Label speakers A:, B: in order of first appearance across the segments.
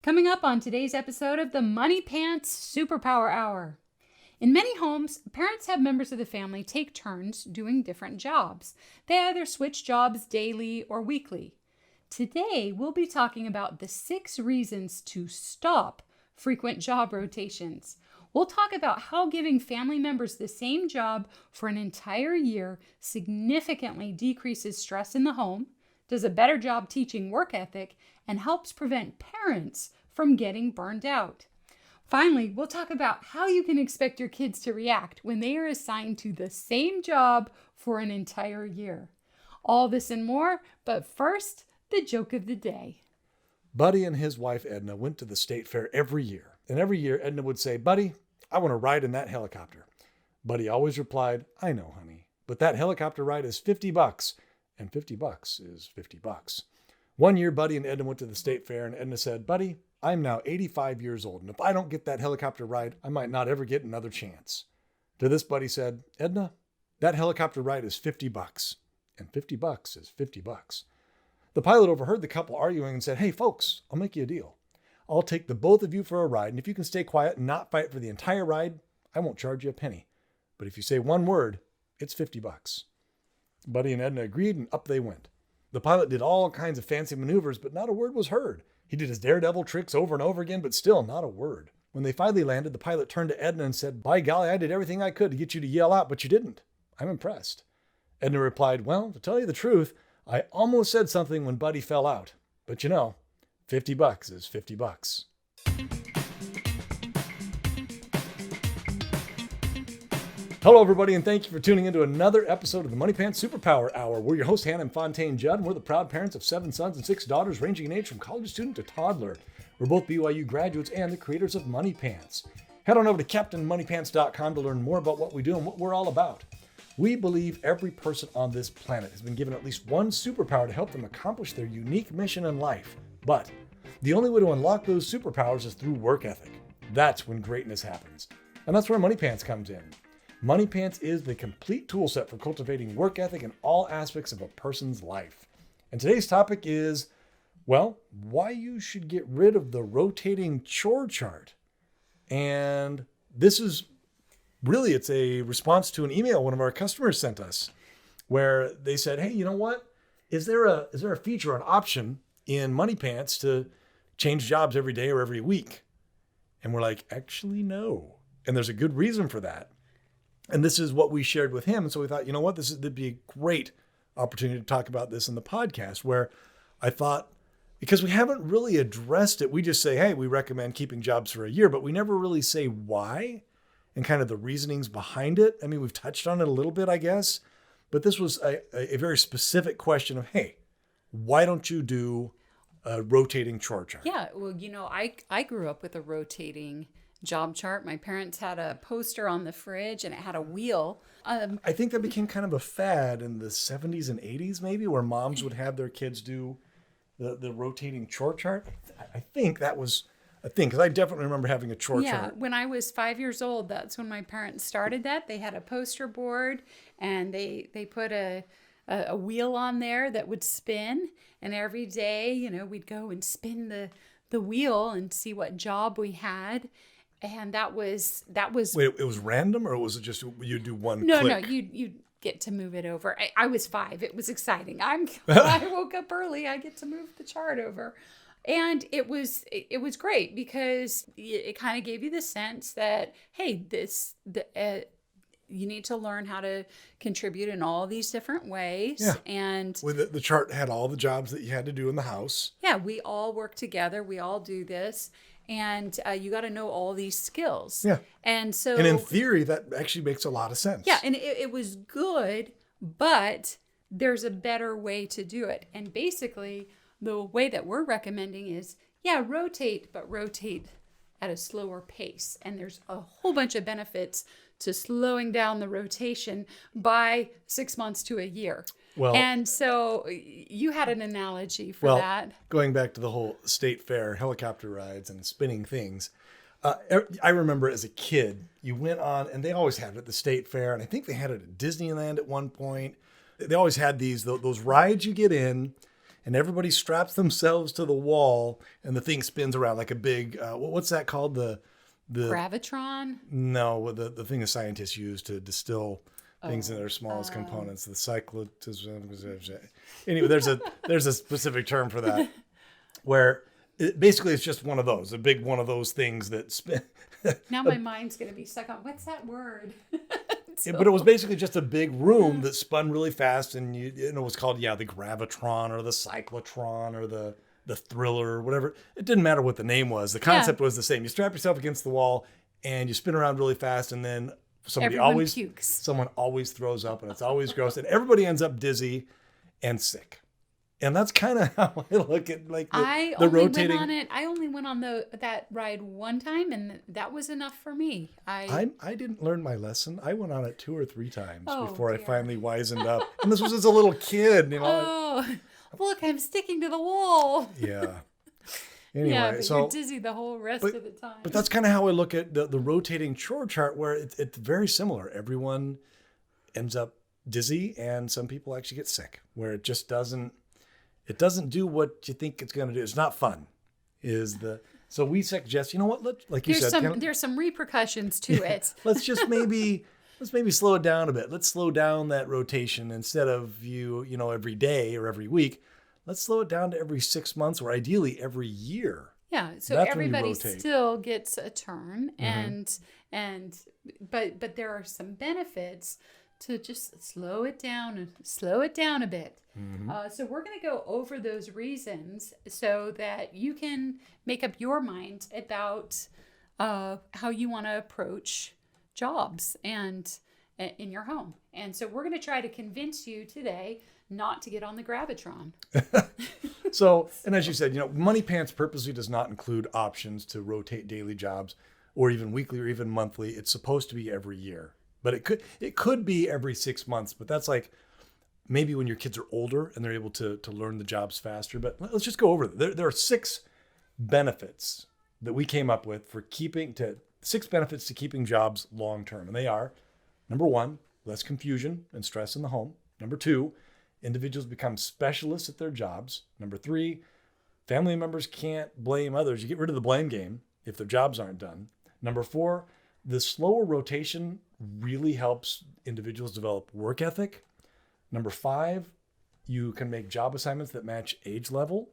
A: Coming up on today's episode of the Money Pants Superpower Hour. In many homes, parents have members of the family take turns doing different jobs. They either switch jobs daily or weekly. Today, we'll be talking about the 6 reasons to stop frequent job rotations. We'll talk about how giving family members the same job for an entire year significantly decreases stress in the home, does a better job teaching work ethic, and helps prevent parents from getting burned out. Finally, we'll talk about how you can expect your kids to react when they are assigned to the same job for an entire year. All this and more, but first, the joke of the day.
B: Buddy and his wife Edna went to the state fair every year. And every year Edna would say, "Buddy, I want to ride in that helicopter." Buddy always replied, "I know, honey, but that helicopter ride is $50, and $50 is $50." One year, Buddy and Edna went to the state fair, and Edna said, "Buddy, I'm now 85 years old, and if I don't get that helicopter ride, I might not ever get another chance." To this, Buddy said, "Edna, that helicopter ride is $50, and $50 is $50." The pilot overheard the couple arguing and said, "Hey, folks, I'll make you a deal. I'll take the both of you for a ride, and if you can stay quiet and not fight for the entire ride, I won't charge you a penny. But if you say one word, it's $50. Buddy and Edna agreed, and up they went. The pilot did all kinds of fancy maneuvers, but not a word was heard. He did his daredevil tricks over and over again, but still not a word. When they finally landed, the pilot turned to Edna and said, "By golly, I did everything I could to get you to yell out, but you didn't. I'm impressed." Edna replied, "Well, to tell you the truth, I almost said something when Buddy fell out. But you know, $50 is $50. Hello, everybody, and thank you for tuning into another episode of the Money Pants Superpower Hour. We're your hosts, Hannah and Fontaine Judd, and we're the proud parents of 7 sons and 6 daughters, ranging in age from college student to toddler. We're both BYU graduates and the creators of Money Pants. Head on over to CaptainMoneyPants.com to learn more about what we do and what we're all about. We believe every person on this planet has been given at least one superpower to help them accomplish their unique mission in life. But the only way to unlock those superpowers is through work ethic. That's when greatness happens. And that's where Money Pants comes in. Money Pants is the complete tool set for cultivating work ethic in all aspects of a person's life. And today's topic is, well, why you should get rid of the rotating chore chart. And this is really, it's a response to an email one of our customers sent us where they said, "Hey, you know what? Is there a feature or an option in Money Pants to change jobs every day or every week?" And we're like, actually, no. And there's a good reason for that. And this is what we shared with him. And so we thought, you know what, that'd be a great opportunity to talk about this in the podcast, where I thought, because we haven't really addressed it, we just say, hey, we recommend keeping jobs for a year, but we never really say why and kind of the reasonings behind it. I mean, we've touched on it a little bit, I guess, but this was a very specific question of, hey, why don't you do a rotating chore chart?
A: Yeah, well, I grew up with a rotating job chart. My parents had a poster on the fridge and it had a wheel.
B: I think that became kind of a fad in the 70s and 80s, maybe, where moms would have their kids do the rotating chore chart. I think that was a thing, because I definitely remember having a chore chart.
A: When I was 5 years old, that's when my parents started that. They had a poster board and they put a wheel on there that would spin. And every day, we'd go and spin the wheel and see what job we had. And that was.
B: Wait, it was random, or was it just you do one
A: click?
B: No,
A: you get to move it over. I was 5. It was exciting. I woke up early. I get to move the chart over. And it was great, because it kind of gave you the sense that, hey, you need to learn how to contribute in all these different ways.
B: Yeah.
A: And
B: the chart had all the jobs that you had to do in the house.
A: Yeah, we all work together. We all do this. And you got to know all these skills.
B: Yeah.
A: And
B: in theory, that actually makes a lot of sense.
A: Yeah, and it was good, but there's a better way to do it. And basically, the way that we're recommending is, rotate, but rotate at a slower pace. And there's a whole bunch of benefits to slowing down the rotation by 6 months to a year.
B: Well,
A: and so you had an analogy for that.
B: Going back to the whole state fair, helicopter rides and spinning things. I remember as a kid, you went on, and they always had it at the state fair, and I think they had it at Disneyland at one point. They always had those rides you get in, and everybody straps themselves to the wall, and the thing spins around like a big, what's that called? The
A: Gravitron?
B: No, the thing the scientists use to distill things in their smallest components. The anyway, there's a specific term for that, where basically it's just one of those, a big one of those things that spin.
A: Now my mind's going to be stuck on, what's that word?
B: But it was basically just a big room that spun really fast, and it was called, the gravitron or the cyclotron or the thriller or whatever. It didn't matter what the name was. The concept was the same. You strap yourself against the wall and you spin around really fast, and then someone always throws up, and it's always gross, and everybody ends up dizzy and sick. And that's kind of how I look at the rotating.
A: I only went on that ride one time, and that was enough for me.
B: I didn't learn my lesson. I went on it 2 or 3 times before
A: dear.
B: I finally wisened up. And this was as a little kid,
A: Oh, look, I'm sticking to the wall.
B: Yeah. Anyway,
A: yeah, but you're dizzy the whole rest of the time.
B: But that's kind of how I look at the rotating chore chart, where it's very similar. Everyone ends up dizzy, and some people actually get sick, where it just doesn't do what you think it's going to do. It's not fun. So we suggest, you know what?
A: There's some repercussions to it.
B: Let's maybe slow it down a bit. Let's slow down that rotation instead of every day or every week. Let's slow it down to every 6 months, or ideally every year.
A: Yeah, so everybody still gets a turn, but there are some benefits to just slow it down a bit. So we're going to go over those reasons so that you can make up your mind about how you want to approach jobs and in your home. And so we're going to try to convince you today not to get on the Gravitron.
B: So, and as you said, Money Pants purposely does not include options to rotate daily jobs or even weekly or even monthly. It's supposed to be every year, but it could be every 6 months, but that's like maybe when your kids are older and they're able to learn the jobs faster. But let's just go over them. There are 6 benefits that we came up with for 6 benefits to keeping jobs long-term. And they are, number 1, less confusion and stress in the home. Number 2, individuals become specialists at their jobs. Number 3, family members can't blame others. You get rid of the blame game if their jobs aren't done. Number 4, the slower rotation really helps individuals develop work ethic. Number 5, you can make job assignments that match age level.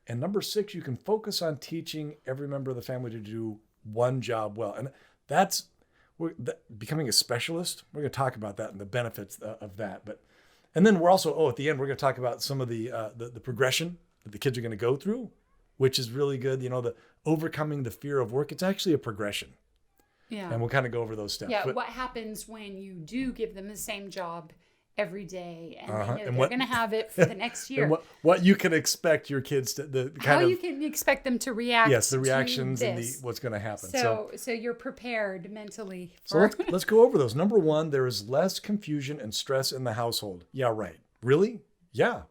B: And number 6, you can focus on teaching every member of the family to do one job well. And that's becoming a specialist. We're going to talk about that and the benefits of that. And then we're also, at the end, we're going to talk about some of the progression that the kids are going to go through, which is really good. The overcoming the fear of work. It's actually a progression. Yeah. And we'll kind of go over those steps.
A: Yeah. What happens when you do give them the same job every day, and they're going to have it for the next year?
B: And what you can expect your kids to
A: you can expect them to react.
B: Yes, the reactions and what's going to happen.
A: So you're prepared mentally.
B: So let's go over those. Number 1, there is less confusion and stress in the household. Yeah, right. Really? Yeah.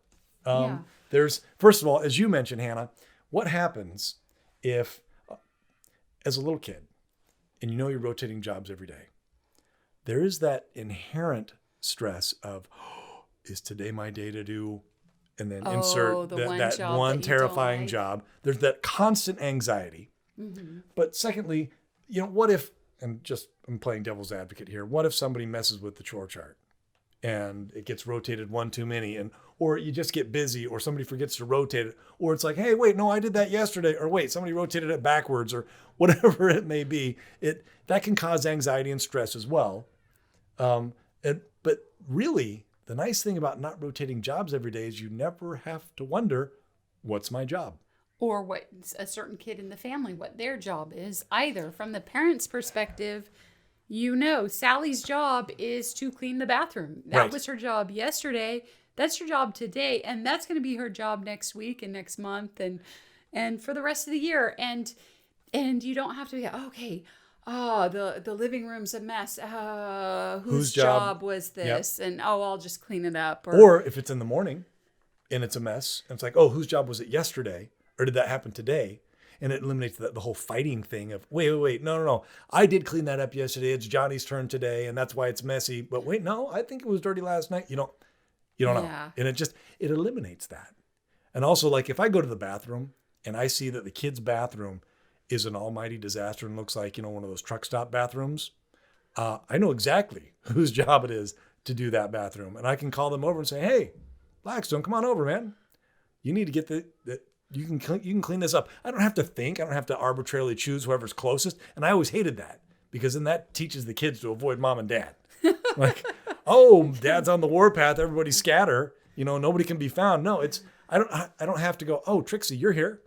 B: There's, first of all, as you mentioned, Hannah, what happens if, as a little kid, and you're rotating jobs every day, there is that inherent stress of, is today my day to do, and then insert that one terrifying job. There's that constant anxiety. Mm-hmm. But secondly, what if, and just I'm playing devil's advocate here, what if somebody messes with the chore chart and it gets rotated one too many, or you just get busy, or somebody forgets to rotate it, or it's like, hey, wait, no, I did that yesterday, or wait, somebody rotated it backwards, or whatever it may be. That can cause anxiety and stress as well. But really, the nice thing about not rotating jobs every day is you never have to wonder, what's my job?
A: Or what a certain kid in the family, what their job is either. From the parent's perspective, Sally's job is to clean the bathroom. That was her job yesterday. That's her job today. And that's going to be her job next week and next month and for the rest of the year. And you don't have to be, okay, the living room's a mess. Whose job was this? Yep. And I'll just clean it up.
B: Or if it's in the morning and it's a mess, and it's like, whose job was it yesterday? Or did that happen today? And it eliminates the whole fighting thing of, wait, no. I did clean that up yesterday. It's Johnny's turn today, and that's why it's messy. But wait, no, I think it was dirty last night. You don't know. And it eliminates that. And also, like, if I go to the bathroom and I see that the kid's bathroom is an almighty disaster and looks like, one of those truck stop bathrooms, I know exactly whose job it is to do that bathroom. And I can call them over and say, hey, Blackstone, come on over, man. You need to get you can clean this up. I don't have to think. I don't have to arbitrarily choose whoever's closest. And I always hated that, because then that teaches the kids to avoid mom and dad. Like, oh, dad's on the warpath. Everybody scatter. Nobody can be found. No, I don't have to go, oh, Trixie, you're here.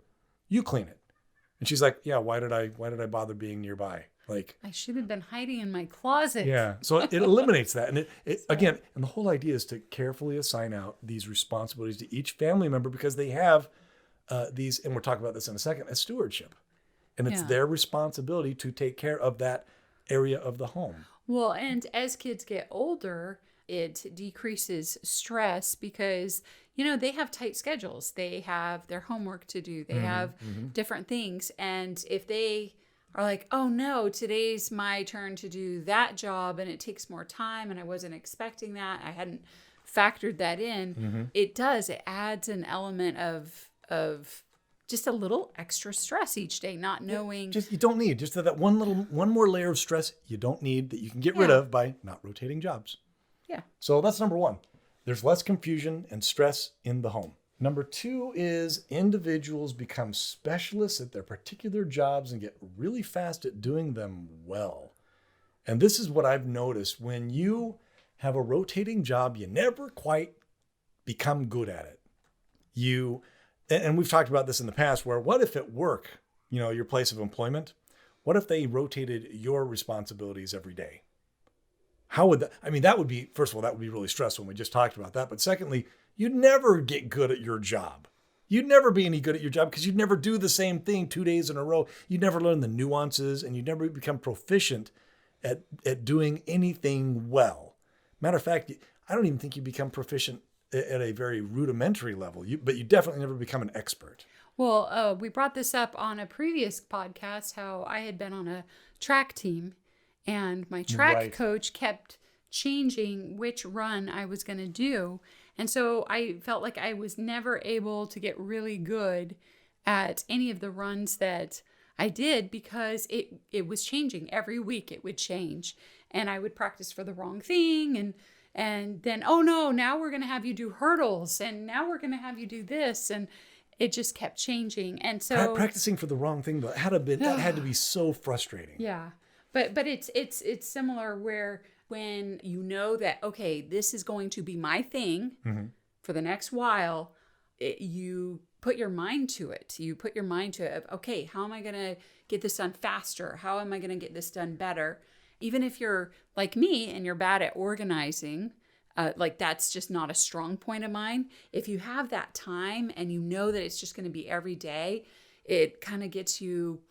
B: You clean it. And she's like, yeah, why did I bother being nearby? Like,
A: I should have been hiding in my closet.
B: Yeah. So it eliminates that. And again, and the whole idea is to carefully assign out these responsibilities to each family member, because they have these, and we'll talk about this in a second, as stewardship. And it's their responsibility to take care of that area of the home.
A: Well, and as kids get older, it decreases stress because, they have tight schedules. They have their homework to do. They have different things. And if they are like, oh no, today's my turn to do that job and it takes more time and I wasn't expecting that, I hadn't factored that in, it adds an element of just a little extra stress each day, not knowing.
B: You don't need just that one more layer of stress you don't need, that you can get rid of by not rotating jobs.
A: Yeah.
B: So that's number one. There's less confusion and stress in the home. Number two is individuals become specialists at their particular jobs and get really fast at doing them well. And this is what I've noticed. When you have a rotating job, you never quite become good at it. And we've talked about this in the past, where what if at work, your place of employment, what if they rotated your responsibilities every day? How would that, that would be, first of all, that would be really stressful. And we just talked about that. But secondly, you'd never get good at your job. You'd never be any good at your job because you'd never do the same thing 2 days in a row. You'd never learn the nuances, and you'd never become proficient at doing anything well. Matter of fact, I don't even think you become proficient at a very rudimentary level, but you definitely never become an expert.
A: Well, we brought this up on a previous podcast, how I had been on a track team, and my track coach kept changing which run I was going to do. And so I felt like I was never able to get really good at any of the runs that I did, because it was changing. Every week it would change, and I would practice for the wrong thing. And then, oh no, now we're going to have you do hurdles, and now we're going to have you do this. And it just kept changing. And so
B: practicing for the wrong thing, that had to be so frustrating.
A: Yeah. But it's similar, where when you know that, okay, this is going to be my thing for the next while, you put your mind to it. You put your mind to it of, okay, how am I going to get this done faster? How am I going to get this done better? Even if you're like me and you're bad at organizing, like that's just not a strong point of mine. If you have that time and you know that it's just going to be every day, it kind of gets you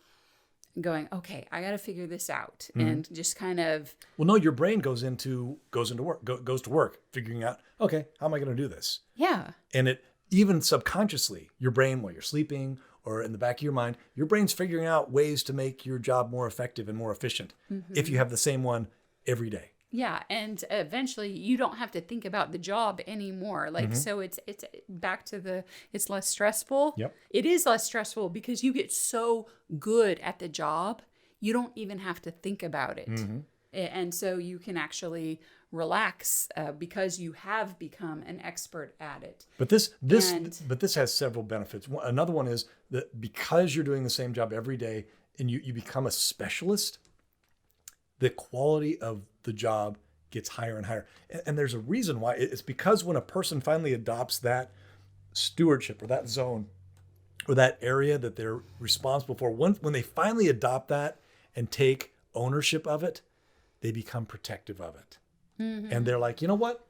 A: going, okay, I got to figure this out, and just kind of.
B: Well, no, your brain goes to work, figuring out, okay, how am I going to do this?
A: Yeah.
B: And it even subconsciously, your brain, while you're sleeping or in the back of your mind, your brain's figuring out ways to make your job more effective and more efficient if you have the same one every day.
A: Yeah, and eventually you don't have to think about the job anymore. Like, so it's back to it's less stressful.
B: Yep.
A: It is less stressful because you get so good at the job, you don't even have to think about it. And so you can actually relax because you have become an expert at it.
B: But this has several benefits. Another one is that because you're doing the same job every day and you become a specialist, the quality of the job gets higher and higher. And there's a reason why. It's because when a person finally adopts that stewardship or that zone or that area that they're responsible for, when they finally adopt that and take ownership of it, they become protective of it. And they're like, you know what?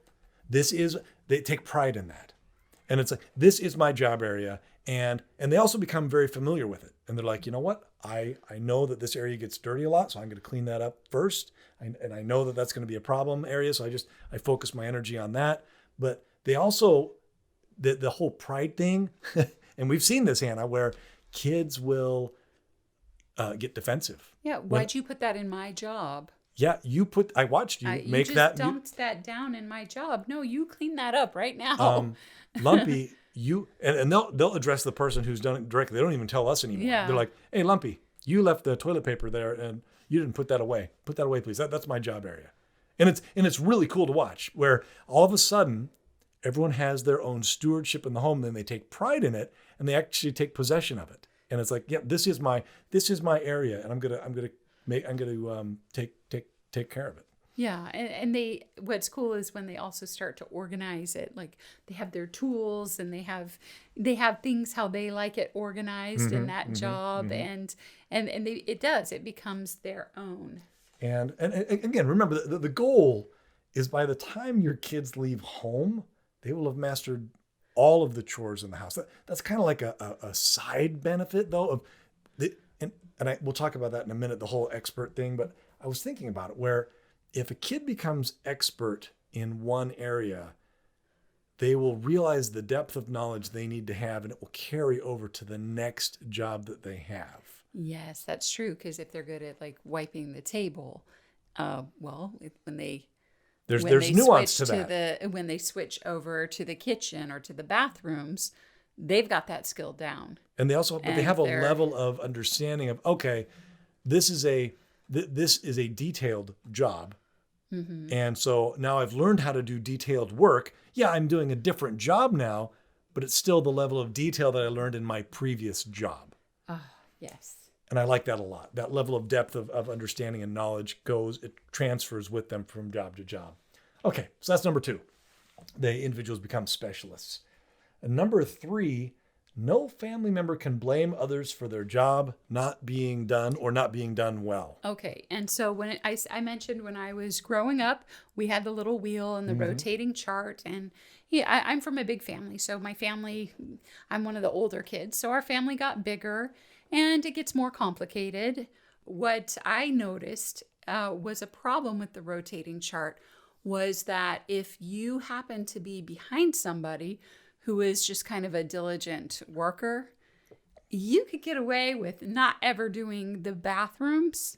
B: They take pride in that. And it's like, this is my job area. And they also become very familiar with it. And they're like, you know what? I know that this area gets dirty a lot, so I'm going to clean that up first. And I know that that's going to be a problem area, so I focus my energy on that. But they also, the whole pride thing, and we've seen this, Hannah, where kids will get defensive.
A: Yeah, why'd you put that in my job?
B: Yeah, I watched you make that.
A: You just dumped that down in my job. No, you clean that up right now.
B: Lumpy, and they'll address the person who's done it directly. They don't even tell us anymore.
A: Yeah.
B: They're like, "Hey, Lumpy, you left the toilet paper there and you didn't put that away. Put that away, please. That's my job area." And it's really cool to watch, where all of a sudden everyone has their own stewardship in the home, then they take pride in it and they actually take possession of it. And it's like, yeah, this is my area, and I'm gonna take care of it.
A: Yeah, and what's cool is when they also start to organize it. Like they have their tools and they have things how they like it organized in that job, and it becomes their own.
B: And again, remember the goal is by the time your kids leave home, they will have mastered all of the chores in the house. That's kind of like a side benefit though of we'll talk about that in a minute, the whole expert thing. But I was thinking about it where if a kid becomes expert in one area, they will realize the depth of knowledge they need to have, and it will carry over to the next job that they have.
A: Yes, that's true. Because if they're good at like wiping the table,
B: There's nuance to that.
A: When they switch over to the kitchen or to the bathrooms, they've got that skill down.
B: And they have a level of understanding of, okay, this is a detailed job. Mm-hmm. And so now I've learned how to do detailed work. Yeah, I'm doing a different job now, but it's still the level of detail that I learned in my previous job.
A: Yes.
B: And I like that a lot. That level of depth of understanding and knowledge it transfers with them from job to job. Okay, so that's number 2. The individuals become specialists. And number 3, no family member can blame others for their job not being done or not being done well.
A: Okay, and so when I mentioned when I was growing up, we had the little wheel and the rotating chart. And yeah, I'm from a big family. So my family, I'm one of the older kids. So our family got bigger and it gets more complicated. What I noticed was a problem with the rotating chart was that if you happen to be behind somebody who is just kind of a diligent worker, you could get away with not ever doing the bathrooms.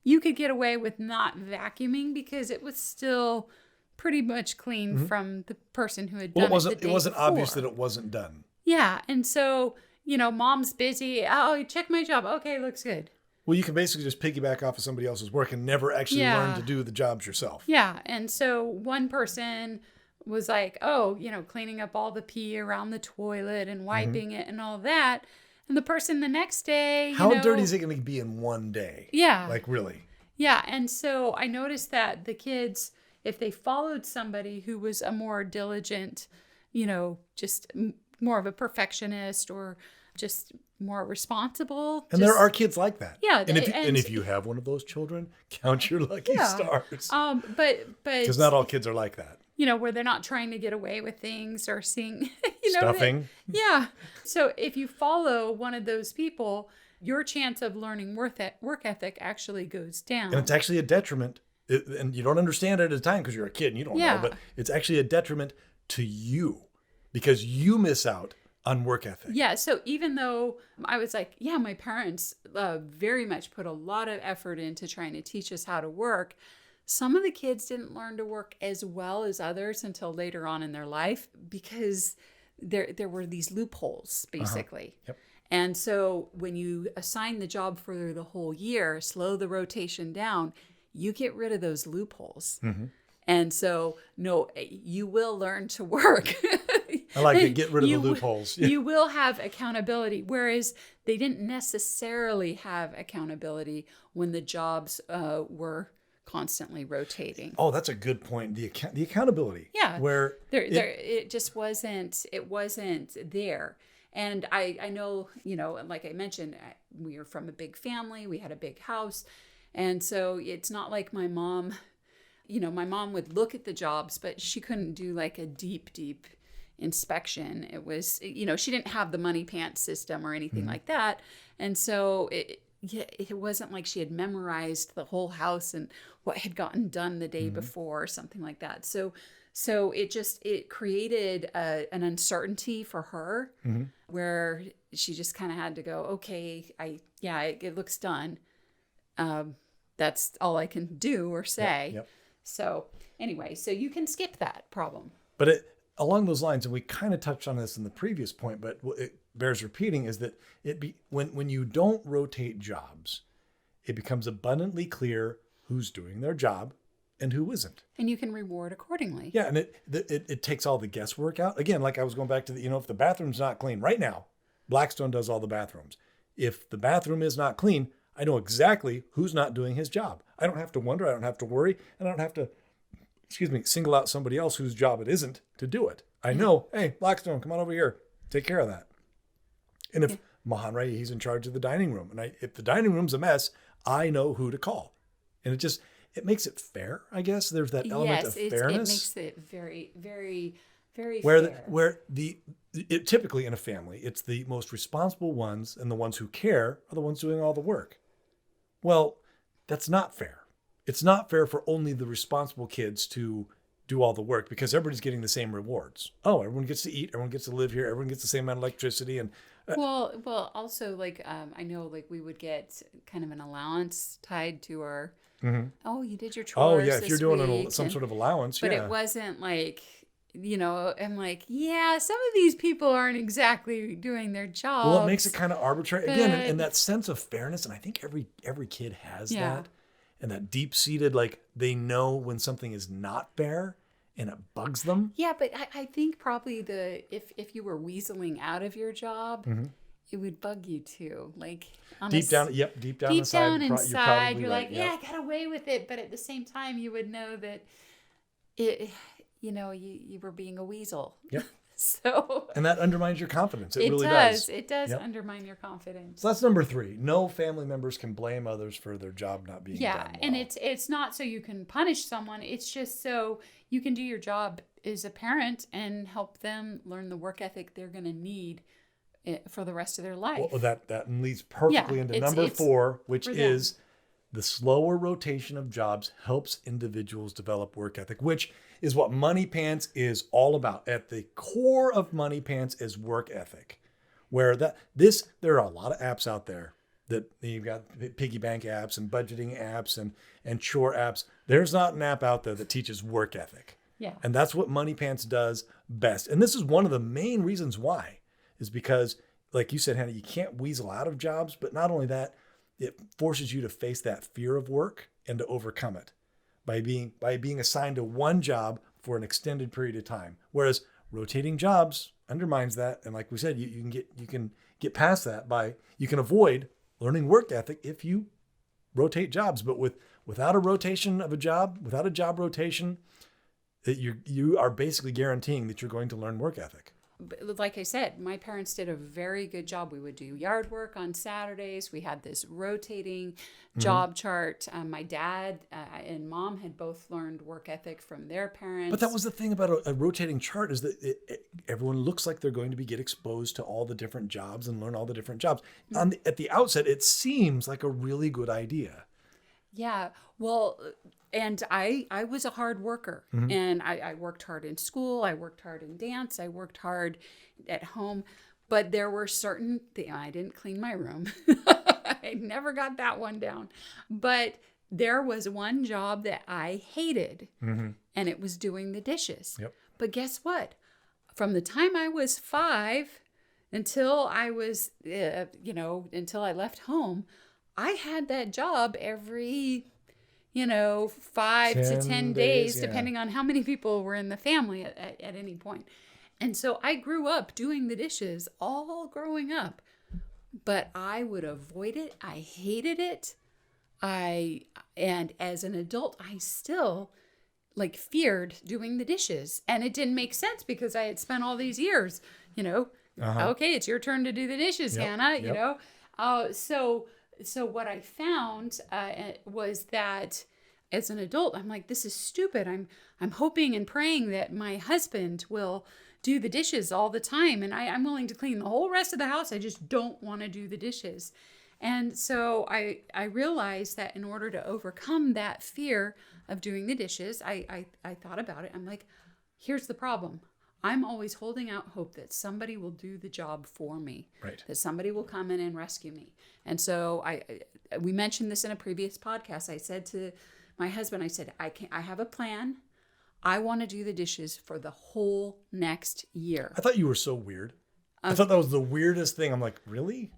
A: You could get away with not vacuuming because it was still pretty much clean from the person who had done it the day
B: It wasn't
A: before.
B: obvious that it wasn't done.
A: Yeah, and so, mom's busy. Oh, check my job. Okay, looks good.
B: Well, you can basically just piggyback off of somebody else's work and never actually learn to do the jobs yourself.
A: Yeah, and so one person was like, cleaning up all the pee around the toilet and wiping it and all that. And the person the next day,
B: How dirty is it going to be in one day?
A: Yeah.
B: Like, really?
A: Yeah, and so I noticed that the kids, if they followed somebody who was a more diligent, just more of a perfectionist or just more responsible.
B: And there are kids like that.
A: Yeah.
B: And if you have one of those children, count your lucky stars.
A: But
B: because not all kids are like that.
A: Where they're not trying to get away with things or seeing,
B: stuffing.
A: Yeah. So if you follow one of those people, your chance of learning work ethic actually goes down.
B: And it's actually a detriment. And you don't understand it at the time because you're a kid and you don't know, but it's actually a detriment to you because you miss out on work ethic.
A: Yeah. So even though I was like, my parents very much put a lot of effort into trying to teach us how to work, some of the kids didn't learn to work as well as others until later on in their life because there were these loopholes, basically.
B: Yep.
A: And so when you assign the job for the whole year, slow the rotation down, you get rid of those loopholes. Mm-hmm. And so, no, you will learn to work.
B: I like it. Get rid of the loopholes.
A: You will have accountability, whereas they didn't necessarily have accountability when the jobs were constantly rotating.
B: Oh, that's a good point. The accountability.
A: Yeah.
B: Where
A: it just wasn't there. And I know, like I mentioned, we were from a big family. We had a big house. And so it's not like my mom, my mom would look at the jobs, but she couldn't do like a deep inspection. It was, she didn't have the money pants system or anything like that. And so it wasn't like she had memorized the whole house and what had gotten done the day before or something like that. So it created an uncertainty for her where she just kind of had to go, okay, it looks done. That's all I can do or say.
B: Yep.
A: So anyway, so you can skip that problem.
B: But along those lines, and we kind of touched on this in the previous point, but it bears repeating, is that when you don't rotate jobs, it becomes abundantly clear who's doing their job and who isn't.
A: And you can reward accordingly.
B: Yeah, and it takes all the guesswork out. Again, like I was going back to if the bathroom's not clean right now, Blackstone does all the bathrooms. If the bathroom is not clean, I know exactly who's not doing his job. I don't have to wonder, I don't have to worry, and I don't have to, single out somebody else whose job it isn't to do it. I know, hey, Blackstone, come on over here, take care of that. And if Mahanray, he's in charge of the dining room, and if the dining room's a mess, I know who to call. And it makes it fair, I guess. There's that element of fairness.
A: It makes it very, very, very
B: fair.
A: Where
B: typically in a family, it's the most responsible ones and the ones who care are the ones doing all the work. Well, that's not fair. It's not fair for only the responsible kids to do all the work because everybody's getting the same rewards. Oh, everyone gets to eat, everyone gets to live here, everyone gets the same amount of electricity. And
A: well, also I know we would get kind of an allowance tied to our.
B: Mm-hmm.
A: Oh, you did your
B: Oh
A: chores.
B: yeah, if you're doing some
A: and,
B: sort of allowance,
A: but it wasn't like, I'm like, yeah, some of these people aren't exactly doing their job.
B: Well, it makes it kind of arbitrary again, and that sense of fairness, and I think every kid has that, and that deep-seated they know when something is not fair, and it bugs them.
A: Yeah, but I think probably if you were weaseling out of your job. Mm-hmm. It would bug you too,
B: deep down
A: inside, you're
B: right.
A: like, yeah, I got away with it, but at the same time, you would know that you were being a weasel.
B: Yep.
A: And
B: that undermines your confidence. It really
A: does. It does undermine your confidence.
B: So that's number 3. No family members can blame others for their job not being done well.
A: And it's not so you can punish someone. It's just so you can do your job as a parent and help them learn the work ethic they're going to need for the rest of their life.
B: Well, that leads perfectly into number 4, which is the slower rotation of jobs helps individuals develop work ethic, which is what Money Pants is all about. At the core of Money Pants is work ethic, where there are a lot of apps out there that you've got piggy bank apps and budgeting apps and chore apps. There's not an app out there that teaches work ethic.
A: Yeah.
B: And that's what Money Pants does best. And this is one of the main reasons why. Is because, like you said, Hannah, you can't weasel out of jobs, but not only that, it forces you to face that fear of work and to overcome it by being assigned to one job for an extended period of time. Whereas rotating jobs undermines that, and like we said, you can get past that you can avoid learning work ethic if you rotate jobs. But without a rotation of a job, without a job rotation, you are basically guaranteeing that you're going to learn work ethic.
A: Like I said, my parents did a very good job. We would do yard work on Saturdays. We had this rotating job chart. My dad and mom had both learned work ethic from their parents.
B: But that was the thing about a rotating chart is that everyone looks like they're going to get exposed to all the different jobs and learn all the different jobs. At the outset, it seems like a really good idea.
A: Yeah. Well, and I was a hard worker, and I worked hard in school. I worked hard in dance. I worked hard at home, but there were certain things. I didn't clean my room. I never got that one down, but there was one job that I hated, and it was doing the dishes.
B: Yep.
A: But guess what? From the time I was 5 until I was, until I left home, I had that job every 5 to 10 days, depending on how many people were in the family at any point. And so I grew up doing the dishes all growing up, but I would avoid it. I hated it. And as an adult, I still feared doing the dishes, and it didn't make sense because I had spent all these years, okay, it's your turn to do the dishes, Hannah, So what I found was that as an adult, I'm like, this is stupid. I'm hoping and praying that my husband will do the dishes all the time, and I'm willing to clean the whole rest of the house. I just don't want to do the dishes. And so I realized that in order to overcome that fear of doing the dishes, I thought about it. I'm like, here's the problem. I'm always holding out hope that somebody will do the job for me,
B: right?
A: That somebody will come in and rescue me. And so we mentioned this in a previous podcast. I said to my husband, I said, I have a plan. I want to do the dishes for the whole next year.
B: I thought you were so weird. I thought that was the weirdest thing. I'm like, really?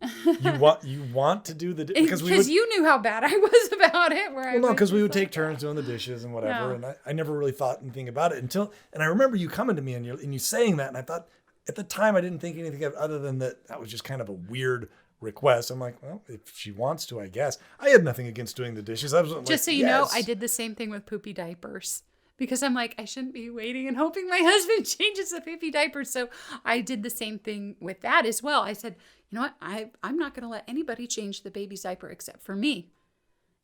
B: You want to do the
A: because you knew how bad I was about it.
B: Well, no, because we would take turns doing the dishes and whatever, and I never really thought anything about it until. And I remember you coming to me and you saying that, and I thought at the time I didn't think anything of other than that was just kind of a weird request. I'm like, well, if she wants to, I guess. I had nothing against doing the dishes. I was just like,
A: so you know, I did the same thing with poopy diapers. Because I'm like, I shouldn't be waiting and hoping my husband changes the poopy diapers. So I did the same thing with that as well. I said, you know what? I'm not going to let anybody change the baby's diaper except for me.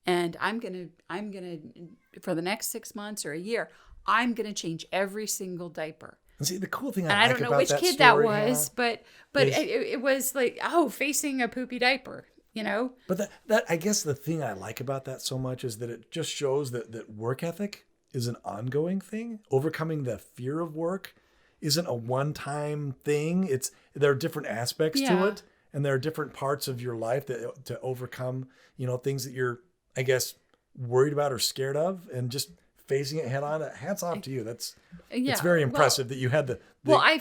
A: And I'm going to, for the next 6 months or a year, I'm going to change every single diaper.
B: And see, the cool thing
A: I don't know which kid that was, but it was like, facing a poopy diaper, you know?
B: But that I guess the thing I like about that so much is that it just shows that work ethic is an ongoing thing. Overcoming the fear of work isn't a one-time thing. There are different aspects to it, and there are different parts of your life to overcome, things that you're, I guess, worried about or scared of, and just facing it head on. Hats off to you. It's very impressive that you had the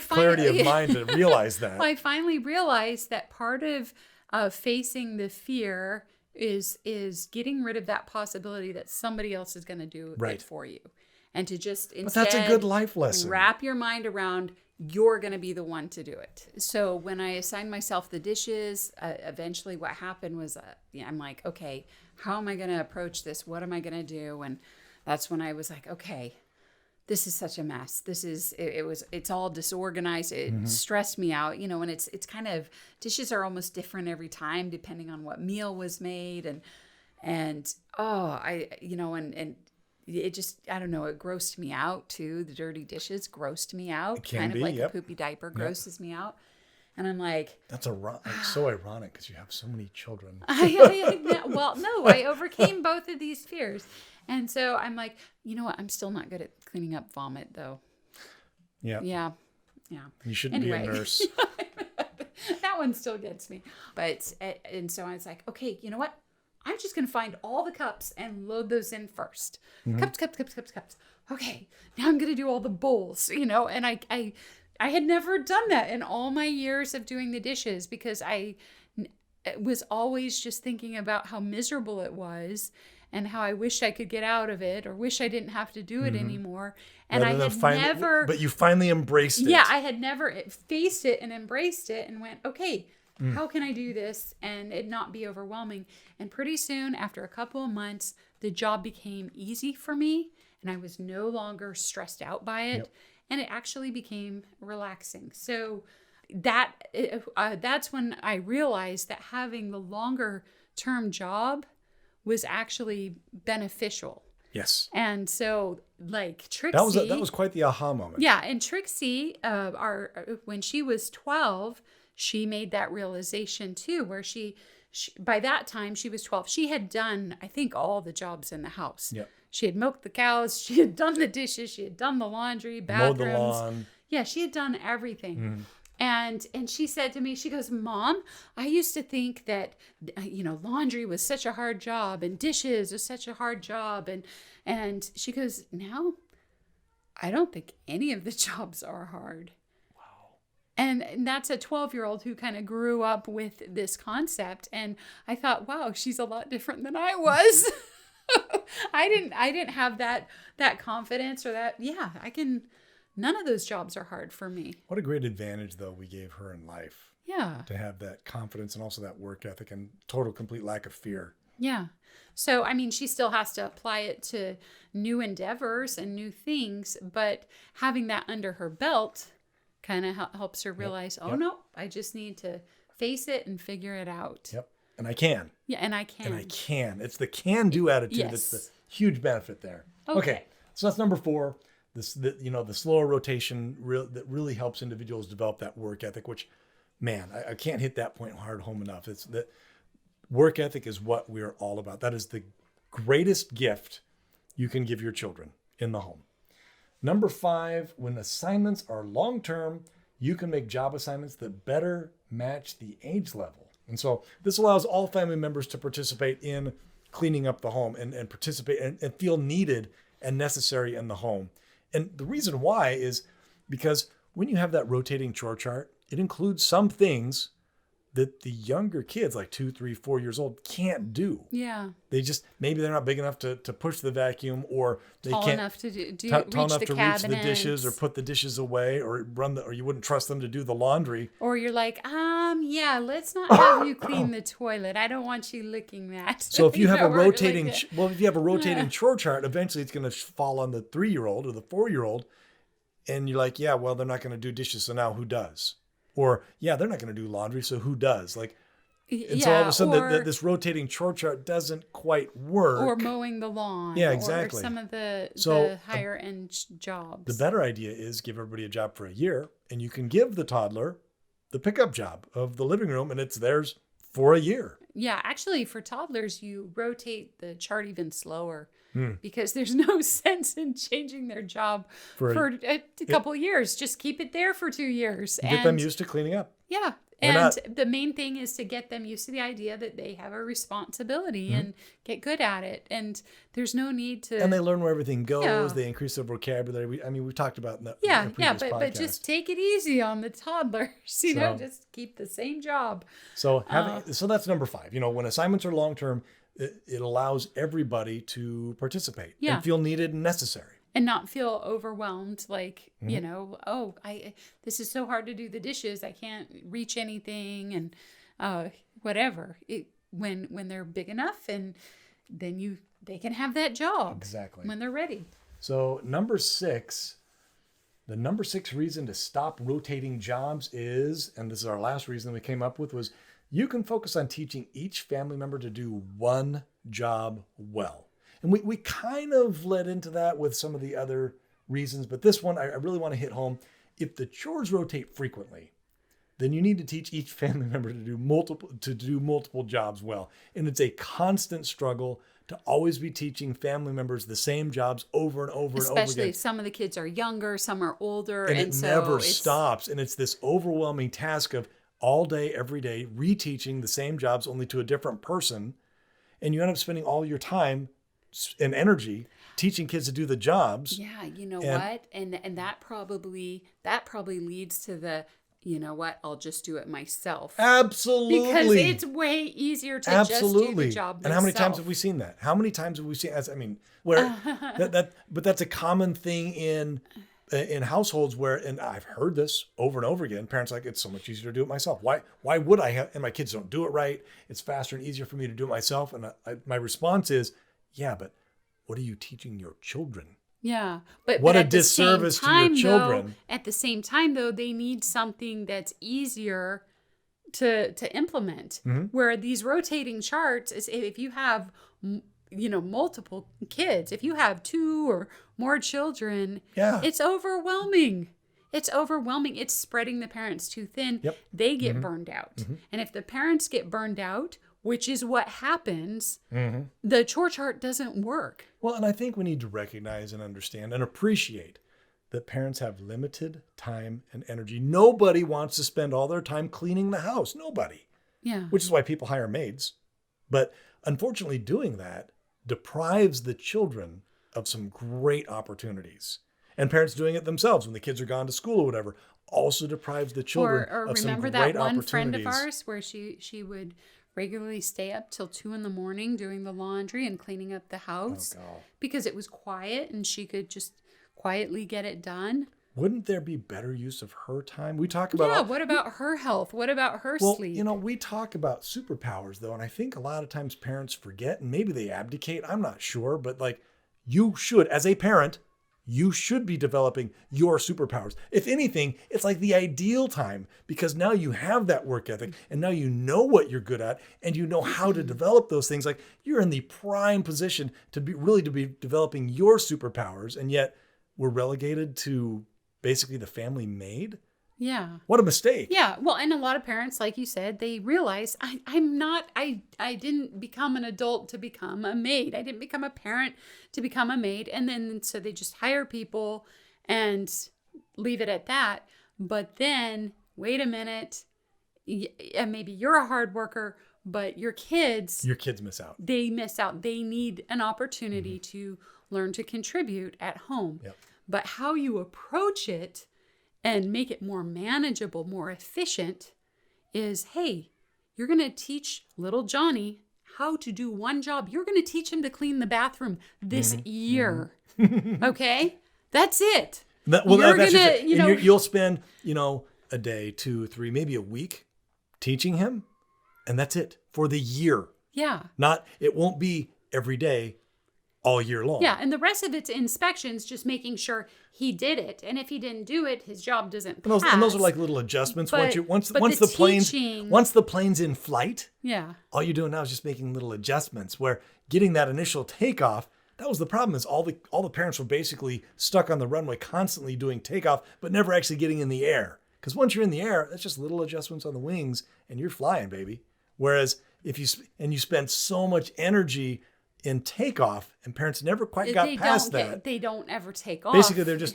B: clarity of mind to realize that.
A: Well, I finally realized that part of facing the fear is getting rid of that possibility that somebody else is going to do it for you, and to just instead,
B: but that's a good life lesson.
A: Wrap your mind around you're going to be the one to do it. So when I assigned myself the dishes, eventually what happened was, I'm like, okay, how am I going to approach this? What am I going to do? And that's when I was like, okay, this is such a mess. It's all disorganized. It stressed me out, and it's kind of, dishes are almost different every time depending on what meal was made. And it just, I don't know, it grossed me out too. The dirty dishes grossed me out.
B: It can
A: kind
B: be,
A: of like a poopy diaper grosses me out. And I'm like,
B: that's so ironic because you have so many children.
A: I overcame both of these fears. And so I'm like, you know what? I'm still not good at cleaning up vomit, though.
B: Yeah.
A: Yeah.
B: You shouldn't be a nurse.
A: That one still gets me. And so I was like, okay, you know what? I'm just going to find all the cups and load those in first. Cups. Okay, now I'm going to do all the bowls, and I had never done that in all my years of doing the dishes because I was always just thinking about how miserable it was and how I wished I could get out of it or wish I didn't have to do it anymore. And
B: But you finally embraced it.
A: Yeah, I had never faced it and embraced it and went, okay, how can I do this and it not be overwhelming? And pretty soon, after a couple of months, the job became easy for me and I was no longer stressed out by it. Yep. And it actually became relaxing. So that's when I realized that having the longer term job was actually beneficial.
B: Yes.
A: And so, like Trixie,
B: that was quite the aha moment.
A: Yeah, and Trixie, when she was 12, she made that realization too, where she by that time she was 12. She had done, I think, all the jobs in the house.
B: Yep.
A: She had milked the cows. She had done the dishes. She had done the laundry, bathrooms.
B: Mowed the lawn.
A: Yeah, she had done everything. And she said to me, she goes, Mom, I used to think that, laundry was such a hard job and dishes was such a hard job. And she goes, now I don't think any of the jobs are hard. Wow. And that's a 12-year-old who kind of grew up with this concept. And I thought, wow, she's a lot different than I was. I didn't have that confidence or that, none of those jobs are hard for me.
B: What a great advantage, though, we gave her in life.
A: Yeah.
B: To have that confidence and also that work ethic and total, complete lack of fear.
A: Yeah. So, I mean, she still has to apply it to new endeavors and new things, but having that under her belt kind of helps her realize, no, I just need to face it and figure it out.
B: Yep. And I can.
A: Yeah, and I can.
B: It's the can-do attitude.
A: Yes.
B: That's the huge benefit there. Okay. So that's number 4. The slower rotation that really helps individuals develop that work ethic, which, man, I can't hit that point home enough. It's that work ethic is what we're all about. That is the greatest gift you can give your children in the home. Number 5, when assignments are long-term, you can make job assignments that better match the age level. And so this allows all family members to participate in cleaning up the home and participate and feel needed and necessary in the home. And the reason why is because when you have that rotating chore chart, it includes some things that the younger kids, like 2, 3, 4 years old, can't do.
A: Yeah.
B: They just, maybe they're not big enough to push the vacuum, or they
A: Tall
B: can't
A: enough to reach
B: the dishes or put the dishes away, or or you wouldn't trust them to do the laundry.
A: Or you're like, yeah, let's not have you clean the toilet. I don't want you licking that.
B: So if you have a rotating,
A: like,
B: if you have a rotating chore chart, eventually it's going to fall on the 3-year-old or the 4-year-old. And you're like, yeah, well, they're not going to do dishes. So now who does? Or, yeah, they're not going to do laundry. So who does? So all of a sudden this rotating chore chart doesn't quite work.
A: Or mowing the lawn.
B: Yeah, exactly.
A: Or some of the higher end jobs.
B: The better idea is give everybody a job for a year, and you can give the toddler the pickup job of the living room, and it's theirs for a year.
A: Yeah, actually, for toddlers, you rotate the chart even slower because there's no sense in changing their job for a couple of years. Just keep it there for 2 years.
B: Get them used to cleaning up.
A: Yeah. And the main thing is to get them used to the idea that they have a responsibility and get good at it. And there's no need to...
B: And they learn where everything goes. Yeah. They increase their vocabulary. We've talked about that.
A: But just take it easy on the toddlers. Just keep the same job.
B: So so that's number 5. When assignments are long-term, it allows everybody to participate and feel needed and necessary.
A: And not feel overwhelmed, like, this is so hard to do the dishes. I can't reach anything and whatever. When they're big enough, and then they can have that job.
B: Exactly.
A: When they're ready.
B: So the number 6 reason to stop rotating jobs is, and this is our last reason we came up with, was you can focus on teaching each family member to do one job well. And we kind of led into that with some of the other reasons, but this one I really want to hit home. If the chores rotate frequently, then you need to teach each family member to do multiple jobs well. And it's a constant struggle to always be teaching family members the same jobs over and over and over again.
A: Especially some of the kids are younger, some are older.
B: And it never stops. And it's this overwhelming task of all day, every day, reteaching the same jobs only to a different person. And you end up spending all your time and energy teaching kids to do the jobs.
A: Yeah, what? And that probably leads to the, I'll just do it myself.
B: Absolutely.
A: Because it's way easier to just do the job myself.
B: And how many times have we seen that? How many times have we seen, but that's a common thing in households where, and I've heard this over and over again, parents are like, it's so much easier to do it myself. Why would I have, and my kids don't do it right. It's faster and easier for me to do it myself. And my response is, yeah, but what are you teaching your children?
A: Yeah. But
B: what a disservice to your children.
A: At the same time, though, they need something that's easier to implement. Mm-hmm. Where these rotating charts is if you have, multiple kids, if you have 2 or more children, it's overwhelming. It's overwhelming. It's spreading the parents too thin.
B: Yep.
A: They get burned out. Mm-hmm. And if the parents get burned out, which is what happens, the chore chart doesn't work.
B: Well, and I think we need to recognize and understand and appreciate that parents have limited time and energy. Nobody wants to spend all their time cleaning the house. Nobody.
A: Yeah.
B: Which is why people hire maids. But unfortunately, doing that deprives the children of some great opportunities. And parents doing it themselves when the kids are gone to school or whatever also deprives the children of some great opportunities.
A: Or remember that one friend of ours where she would regularly stay up till 2 a.m. doing the laundry and cleaning up the house because it was quiet and she could just quietly get it done.
B: Wouldn't there be better use of her time? We talk about...
A: what about her health? What about her sleep?
B: We talk about superpowers, though, and I think a lot of times parents forget, and maybe they abdicate. I'm not sure, but you should, as a parent, you should be developing your superpowers. If anything, it's like the ideal time because now you have that work ethic and now you know what you're good at and you know how to develop those things. Like you're in the prime position to be developing your superpowers, and yet we're relegated to basically the family maid.
A: Yeah.
B: What a mistake.
A: Yeah. Well, and a lot of parents, like you said, they realize I didn't become an adult to become a maid. I didn't become a parent to become a maid. And then, so they just hire people and leave it at that. But then, wait a minute, and maybe you're a hard worker, but your kids
B: miss out.
A: They miss out. They need an opportunity to learn to contribute at home.
B: Yep.
A: But how you approach it and make it more manageable, more efficient is, hey, you're going to teach little Johnny how to do one job. You're going to teach him to clean the bathroom this year. Okay? That's it.
B: That's just it. You'll spend, a day, 2, 3, maybe a week teaching him, and that's it for the year.
A: Yeah.
B: It won't be every day all year long.
A: Yeah, and the rest of it's inspections, just making sure he did it. And if he didn't do it, his job doesn't pass.
B: And those are like little adjustments.
A: But
B: once the plane's in flight,
A: yeah,
B: all you're doing now is just making little adjustments. Where getting that initial takeoff, that was the problem. Is all the parents were basically stuck on the runway, constantly doing takeoff, but never actually getting in the air. Because once you're in the air, that's just little adjustments on the wings, and you're flying, baby. Whereas if you spend so much energy in takeoff, and parents never quite got past that.
A: They don't ever take off.
B: Basically, they're just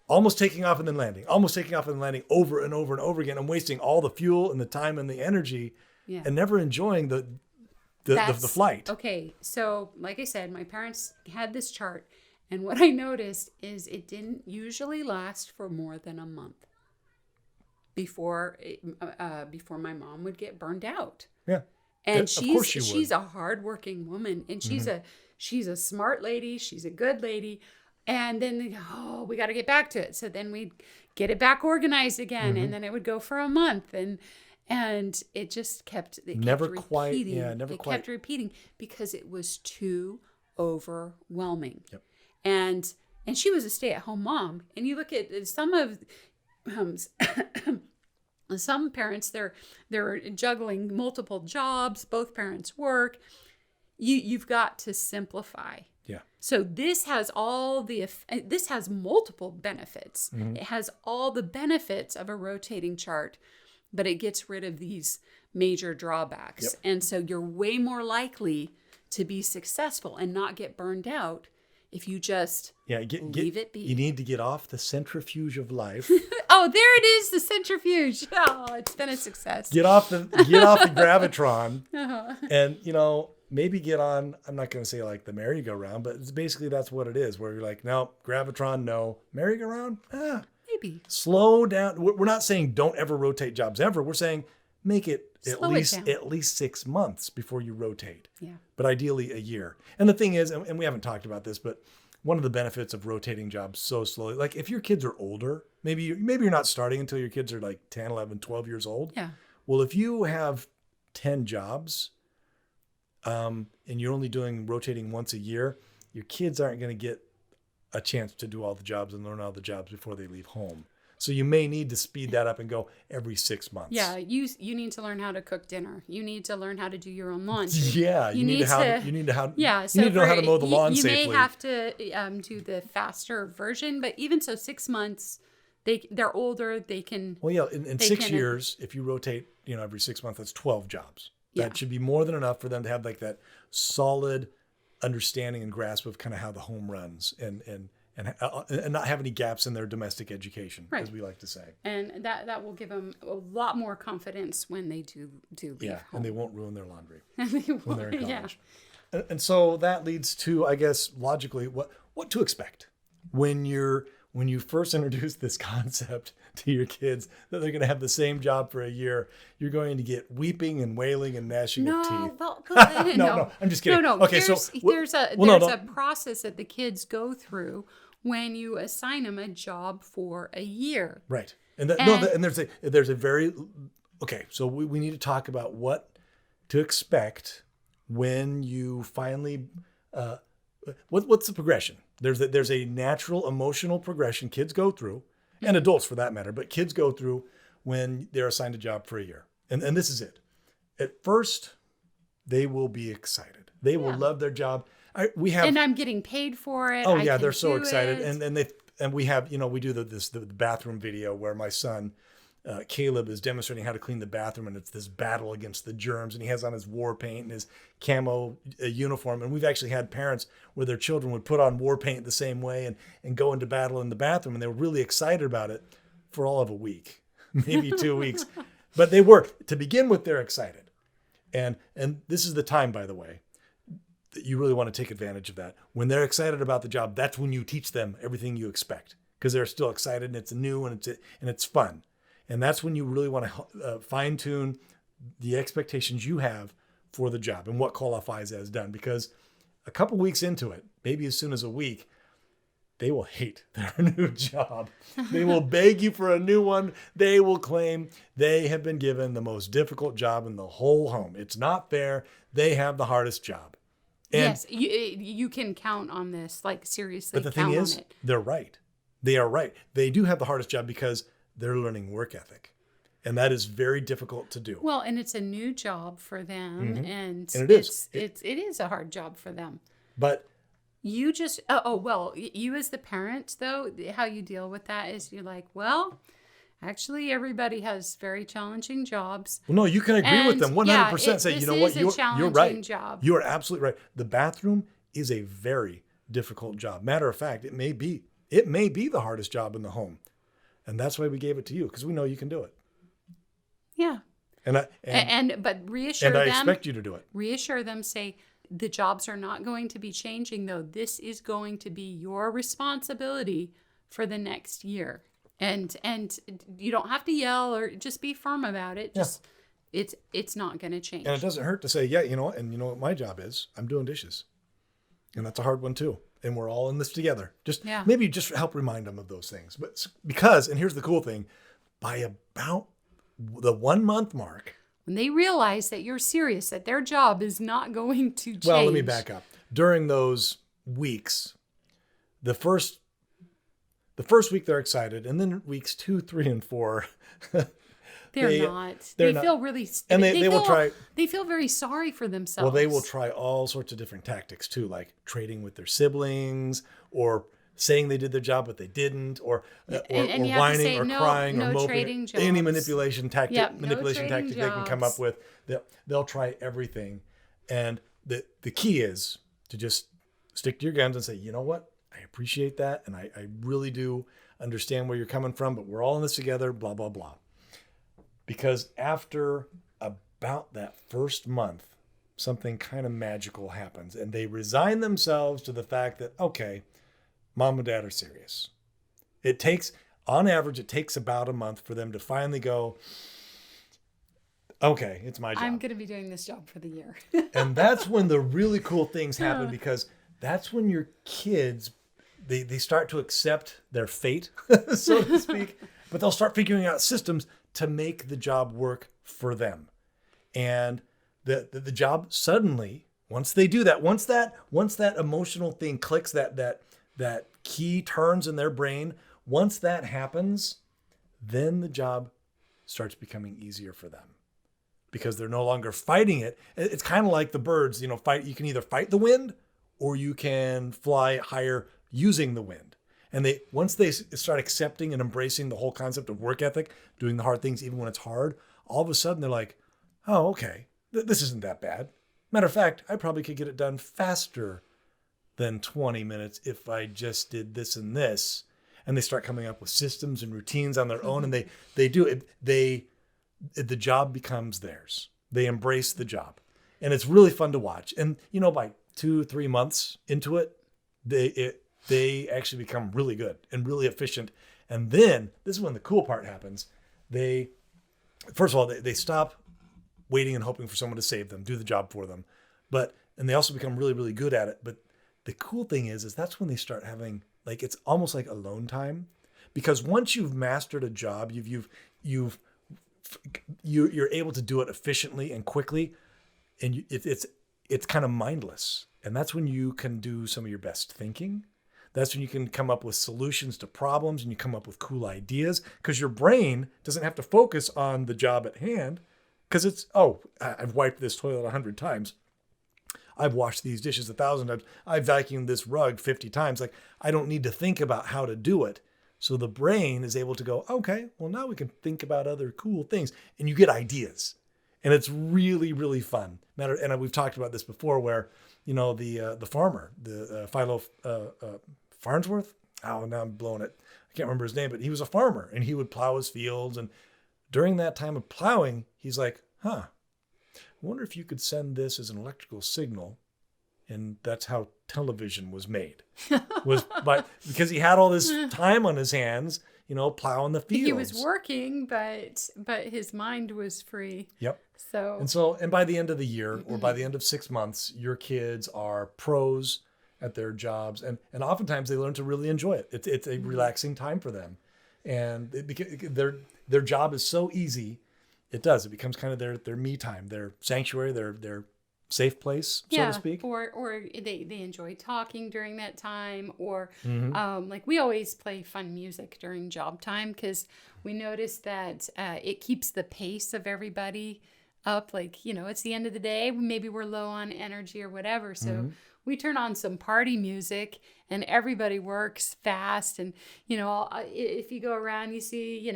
B: almost taking off and then landing, almost taking off and then landing over and over and over again, and wasting all the fuel and the time and the energy, and never enjoying the flight.
A: Okay, so like I said, my parents had this chart, and what I noticed is it didn't usually last for more than a month before my mom would get burned out.
B: Yeah.
A: And she's a hardworking woman, and she's a smart lady. She's a good lady. And then we got to get back to it. So then we'd get it back organized again, and then it would go for a month, and it just kept kept repeating because it was too overwhelming.
B: Yep.
A: And she was a stay-at-home mom, and you look at some of some parents, they're juggling multiple jobs. Both parents work. You've got to simplify.
B: Yeah.
A: So this has multiple benefits. It has all the benefits of a rotating chart, but it gets rid of these major drawbacks.
B: Yep.
A: And so you're way more likely to be successful and not get burned out if you just leave it be.
B: You need to get off the centrifuge of life.
A: Oh, there it is, the centrifuge. Oh, it's been a success.
B: Get off the gravitron, and maybe get on. I'm not going to say like the merry-go-round, but it's basically that's what it is. Where you're like, no, gravitron, no, merry-go-round,
A: maybe
B: slow down. We're not saying don't ever rotate jobs ever. We're saying make it at least 6 months before you rotate.
A: Yeah.
B: But ideally a year. And the thing is, and we haven't talked about this, but one of the benefits of rotating jobs so slowly, like if your kids are older, maybe you're not starting until your kids are like 10, 11, 12 years old.
A: Yeah.
B: Well, if you have 10 jobs, and you're only doing rotating once a year, your kids aren't going to get a chance to do all the jobs and learn all the jobs before they leave home. So you may need to speed that up and go every 6 months.
A: Yeah, you need to learn how to cook dinner. You need to learn how to do your own launch.
B: Yeah, you need to know how to mow the lawn safely.
A: You may have to do the faster version, but even so, 6 months, they're older. They can.
B: Well, yeah, in 6 years, if you rotate, every 6 months, that's 12 jobs. That should be more than enough for them to have like that solid understanding and grasp of kind of how the home runs and not have any gaps in their domestic education, as we like to say.
A: And that will give them a lot more confidence when they do leave home.
B: And they won't ruin their laundry when they're in college. Yeah. And so that leads to, I guess, logically, what to expect when you first introduce this concept to your kids that they're going to have the same job for a year. You're going to get weeping and wailing and gnashing of teeth. No, I'm just kidding.
A: No.
B: Okay,
A: there's a process that the kids go through when you assign them a job for a year.
B: Right. There's a very okay. So we need to talk about what to expect when you finally. What's the progression? There's a natural emotional progression kids go through, and adults for that matter, but kids go through when they're assigned a job for a year. And this is it. At first, they will be excited. They will love their job. And
A: I'm getting paid for it.
B: Oh yeah, they're so excited. And we have, we do the bathroom video where my son Caleb is demonstrating how to clean the bathroom, and it's this battle against the germs, and he has on his war paint and his camo uniform. And we've actually had parents where their children would put on war paint the same way and go into battle in the bathroom, and they were really excited about it for all of a week, maybe 2 weeks. But they were, to begin with, they're excited. And this is the time, by the way. that you really want to take advantage of that. When they're excited about the job, that's when you teach them everything you expect, because they're still excited and it's new and it's fun. And that's when you really want to fine tune the expectations you have for the job and what qualifies as done. Because a couple weeks into it, maybe as soon as a week, they will hate their new job. They will beg you for a new one. They will claim they have been given the most difficult job in the whole home. It's not fair. They have the hardest job. And,
A: yes, you can count on this, like seriously.
B: But the thing is, they're right. They are right. They do have the hardest job because they're learning work ethic. And that is very difficult to do.
A: Well, and it's a new job for them.
B: Mm-hmm.
A: And
B: it is.
A: It is a hard job for them.
B: But
A: you just, you as the parent, though, how you deal with that is you're like, well, actually, everybody has very challenging jobs.
B: Well, no, you can agree with them 100%. Say, you know what, you're right.
A: Job.
B: You are absolutely right. The bathroom is a very difficult job. Matter of fact, it may be the hardest job in the home. And that's why we gave it to you, because we know you can do it.
A: Yeah. But reassure them.
B: And I expect you to do it.
A: Reassure them, say, the jobs are not going to be changing, though. This is going to be your responsibility for the next year. And you don't have to yell or just be firm about it. Just it's not going to change.
B: And it doesn't hurt to say, yeah, you know what my job is? I'm doing dishes. And that's a hard one too. And we're all in this together. Maybe just help remind them of those things. But because, and here's the cool thing, by about the 1 month mark,
A: when they realize that you're serious, that their job is not going to change.
B: Well, let me back up. During those weeks, the first week they're excited, and then weeks 2, 3, and 4,
A: they feel really, and they will try. They feel very sorry for themselves.
B: Well, they will try all sorts of different tactics too, like trading with their siblings, or saying they did their job but they didn't, or whining or crying or moping. Any manipulation tactic they can come up with. They'll try everything, and the key is to just stick to your guns and say, you know what, I appreciate that, and I really do understand where you're coming from, but we're all in this together, blah, blah, blah. Because after about that first month, something kind of magical happens, and they resign themselves to the fact that, okay, mom and dad are serious. On average, it takes about a month for them to finally go, okay, it's my job.
A: I'm going to be doing this job for the year.
B: And that's when the really cool things happen, because that's when your kids, they start to accept their fate, so to speak, but they'll start figuring out systems to make the job work for them. And the job suddenly, once they do that, once that emotional thing clicks, that key turns in their brain, once that happens, then the job starts becoming easier for them, because they're no longer fighting it. It's kind of like the birds, you can either fight the wind or you can fly higher using the wind. And once they start accepting and embracing the whole concept of work ethic, doing the hard things even when it's hard, all of a sudden they're like, oh, okay, this isn't that bad. Matter of fact, I probably could get it done faster than 20 minutes if I just did this and this. And they start coming up with systems and routines on their own, and they do it. The job becomes theirs. They embrace the job. And it's really fun to watch. And, by 2-3 months into it, they actually become really good and really efficient. And then this is when the cool part happens. First of all, they stop waiting and hoping for someone to save them, do the job for them. And they also become really, really good at it. But the cool thing is that's when they start having, it's almost like alone time, because once you've mastered a job, you're able to do it efficiently and quickly, and it's kind of mindless. And that's when you can do some of your best thinking. That's when you can come up with solutions to problems, and you come up with cool ideas, because your brain doesn't have to focus on the job at hand, because it's, I've wiped this toilet 100 times. I've washed these dishes 1,000 times. I've vacuumed this rug 50 times. I don't need to think about how to do it. So the brain is able to go, okay, well, now we can think about other cool things, and you get ideas. And it's really, really fun. And we've talked about this before, where, the farmer, the Philo Farnsworth. Oh, now I'm blowing it. I can't remember his name, but he was a farmer, and he would plow his fields. And during that time of plowing, he's like, I wonder if you could send this as an electrical signal And that's how television was made. Because he had all this time on his hands, plowing the fields.
A: He was working, but his mind was free.
B: Yep.
A: So
B: And by the end of the year or by the end of 6 months, your kids are pros at their jobs, and oftentimes they learn to really enjoy it. It's a relaxing time for them, and their job is so easy. It becomes kind of their me time, their sanctuary, their safe place, so to speak.
A: Or they enjoy talking during that time, or like we always play fun music during job time because we notice that it keeps the pace of everybody up. Like, it's the end of the day, maybe we're low on energy or whatever, so we turn on some party music and everybody works fast. And, if you go around, you see,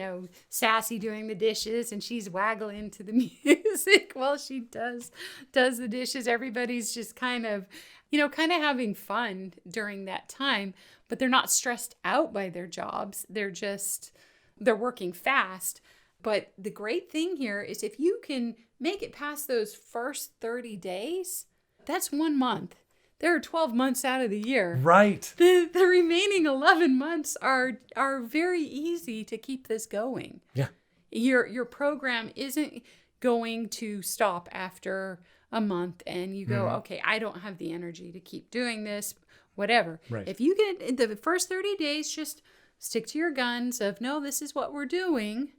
A: Sassy doing the dishes and she's waggling to the music while she does the dishes. Everybody's just kind of having fun during that time, but they're not stressed out by their jobs. They're working fast. But the great thing here is if you can make it past those first 30 days, that's 1 month. There are 12 months out of the year.
B: Right.
A: The remaining 11 months are very easy to keep this going.
B: Yeah.
A: Your program isn't going to stop after a month and you go, okay, I don't have the energy to keep doing this, whatever.
B: Right.
A: If you get the first 30 days, just stick to your guns of, no, this is what we're doing.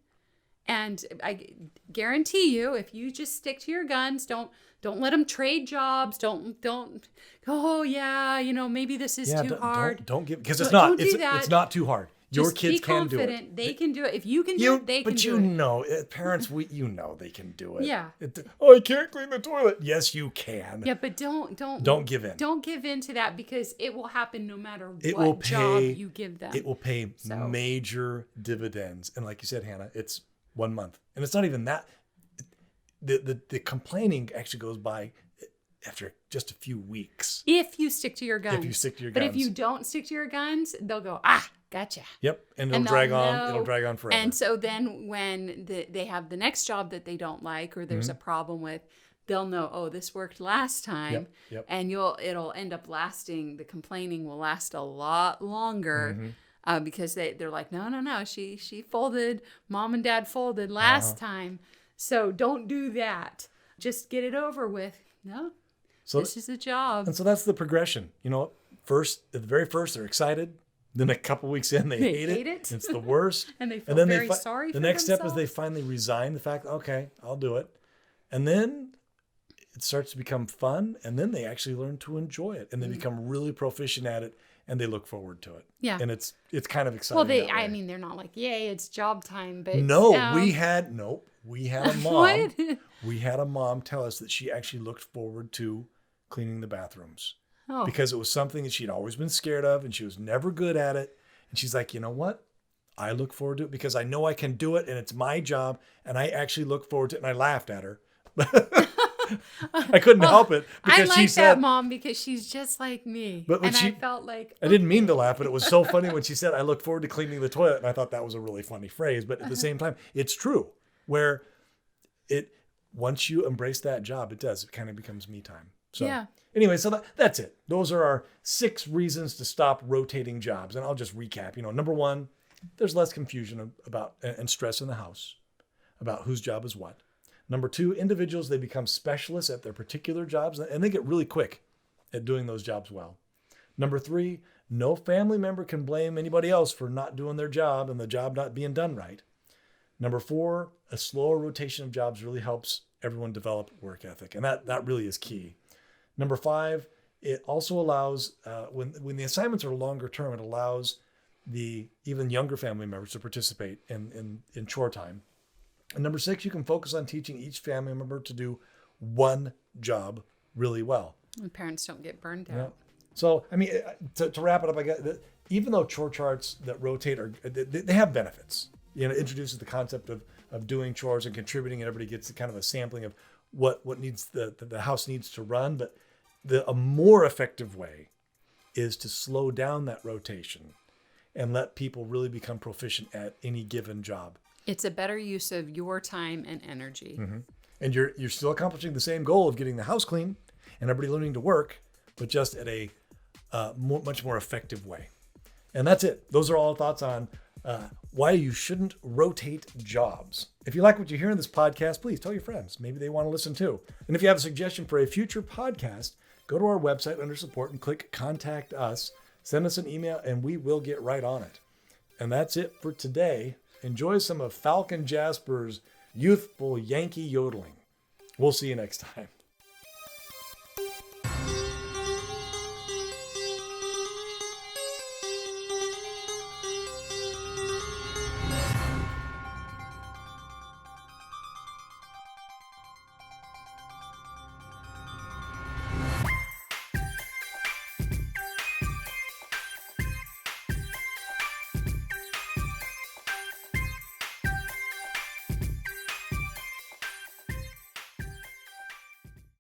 A: And I guarantee you, if you just stick to your guns, don't let them trade jobs. Don't. Oh yeah, maybe this is too hard.
B: Don't give, because it's not. It's not too hard. Your
A: Just
B: kids
A: be
B: can do
A: confident.
B: it.
A: They can do it. If you can do it, they can do it.
B: Parents, they can do it.
A: Yeah.
B: I can't clean the toilet. Yes, you can.
A: Yeah, but don't
B: give in.
A: Don't give in to that because it will happen no matter
B: It
A: what
B: will
A: job
B: pay.
A: you give them.
B: It will pay major dividends. And like you said, Hannah, it's 1 month, and it's not even that. The complaining actually goes by after just a few weeks.
A: If you stick to your guns. But if you don't stick to your guns, they'll go, gotcha.
B: Yep, and it'll drag on. It'll drag on forever.
A: And so then when they have the next job that they don't like or there's a problem with, they'll know, oh, this worked last time.
B: Yep.
A: And it'll end up lasting. The complaining will last a lot longer. Because they're like, no, she folded, mom and dad folded last time. So don't do that. Just get it over with. No, this is a job.
B: And so that's the progression. At the very first, they're excited. Then a couple weeks in, they hate it. It's the worst.
A: And they feel very sorry for themselves.
B: The next step is they finally resign the fact, okay, I'll do it. And then it starts to become fun. And then they actually learn to enjoy it. And they become really proficient at it. And they look forward to it. Yeah. And it's kind of exciting.
A: Well, they're not like, yay, it's job time. But
B: we had a mom.
A: What?
B: We had a mom tell us that she actually looked forward to cleaning the bathrooms.
A: Oh.
B: Because it was something that she'd always been scared of and she was never good at it. And she's like, you know what? I look forward to it because I know I can do it and it's my job. And I actually look forward to it. And I laughed at her. I couldn't help it because she said
A: that mom because she's just like me. I felt like
B: I didn't mean to laugh, but it was so funny when she said, I look forward to cleaning the toilet. And I thought that was a really funny phrase. But at the same time, it's true. Where once you embrace that job, it kind of becomes me time. So anyway, so that's it. Those are our 6 reasons to stop rotating jobs. And I'll just recap. Number 1, there's less confusion about and stress in the house about whose job is what. Number 2, individuals, they become specialists at their particular jobs and they get really quick at doing those jobs well. Number 3, no family member can blame anybody else for not doing their job and the job not being done right. Number 4, a slower rotation of jobs really helps everyone develop work ethic. And that really is key. Number 5, it also allows, when the assignments are longer term, it allows the even younger family members to participate in chore time. And number 6, you can focus on teaching each family member to do one job really well.
A: And parents don't get burned out.
B: Yeah. So, to wrap it up, I guess, even though chore charts that rotate they have benefits. It introduces the concept of doing chores and contributing, and everybody gets kind of a sampling of what needs the house needs to run. But a more effective way is to slow down that rotation and let people really become proficient at any given job.
A: It's a better use of your time and energy.
B: Mm-hmm. And you're still accomplishing the same goal of getting the house clean and everybody learning to work, but just at a much more effective way. And that's it. Those are all thoughts on why you shouldn't rotate jobs. If you like what you hear in this podcast, please tell your friends. Maybe they want to listen too. And if you have a suggestion for a future podcast, go to our website under support and click Contact Us. Send us an email and we will get right on it. And that's it for today. Enjoy some of Falcon Jasper's youthful Yankee yodeling. We'll see you next time.